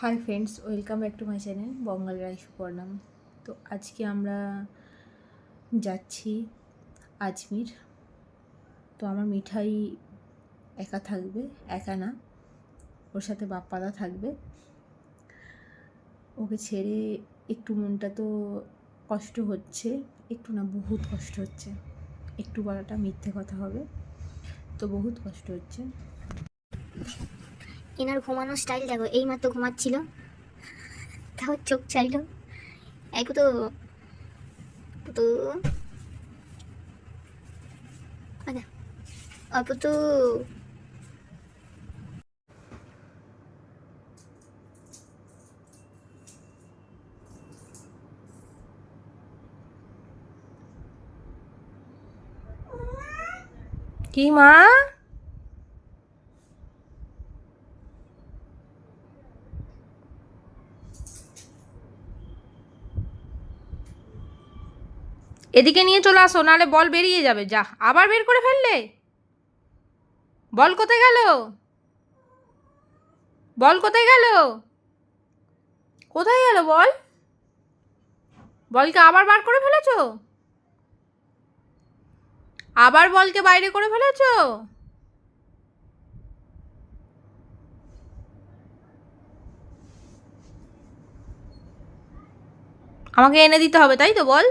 High friends, welcome back to my channel Bengali rice Suparnam. তো আজকে আমরা যাচ্ছি আজমির। তো আমার মিঠাই একা থাকবে, একা না, ওর সাথে বাপ্পাদা থাকবে। ওকে ছেড়ে একটু মনটা তো কষ্ট হচ্ছে, একটু না বহুত কষ্ট হচ্ছে। একটু বলাটা মিথ্যে কথা হবে, তো বহুত কষ্ট হচ্ছে। এনার ঘুমানোর স্টাইল দেখো, এইমাত্র ঘুমাচ্ছিল, তাও চোখ চাইলো। এই পুতু পুতু আচ্ছা, পুতু কি মা? এদিকে নিয়ে চলে আসো, নাহলে বল বেরিয়ে যাবে। যা, আবার বের করে ফেললে। বল কোথায় গেল? বল কোথায় গেল? কোথায় গেল বল? বলকে আবার বার করে ফেলেছো? আবার বলকে বাইরে করে ফেলেছো? আমাকে এনে দিতে হবে, তাই তো? বল।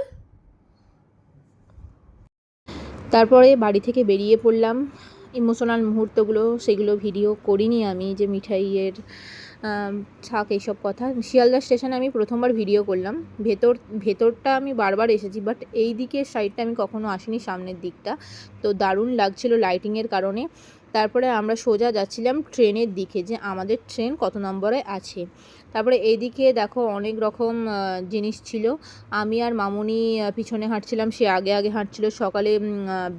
তারপরে বাড়ি থেকে বেরিয়ে পড়লাম। ইমোশনাল মুহূর্তগুলো সেগুলো ভিডিও করিনি আমি, যে মিঠাইয়ের থাক এইসব কথা। শিয়ালদা স্টেশনে আমি প্রথমবার ভিডিও করলাম। ভেতরটা আমি বারবার এসেছি, বাট এই দিকের সাইডটা আমি কখনো আসিনি, সামনের দিকটা। তো দারুণ লাগছিল লাইটিংয়ের কারণে। তারপরে আমরা সোজা যাচ্ছিলাম ট্রেনের দিকে, যে আমাদের ট্রেন কত নম্বরে আছে। তারপরে এইদিকে দেখো অনেক রকম জিনিস ছিল। আমি আর মামুনি পিছনে হাঁটছিলাম, সে আগে আগে হাঁটছিল। সকালে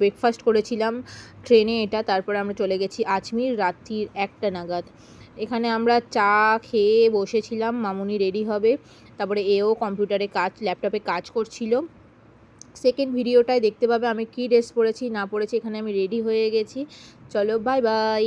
ব্রেকফাস্ট করেছিলাম ট্রেনে এটা। তারপরে আমরা চলে গেছি আজমির রাত্রির 1টা নাগাদ। এখানে আমরা চা খেয়ে বসেছিলাম, মামুনি রেডি হবে। তারপরে এও কম্পিউটারে ল্যাপটপে কাজ করছিল। সেকেন্ড ভিডিওটায় দেখতে পাবে আমি কী ড্রেস পরেছি না পরেছি। এখানে আমি রেডি হয়ে গেছি। চলো, বাই বাই।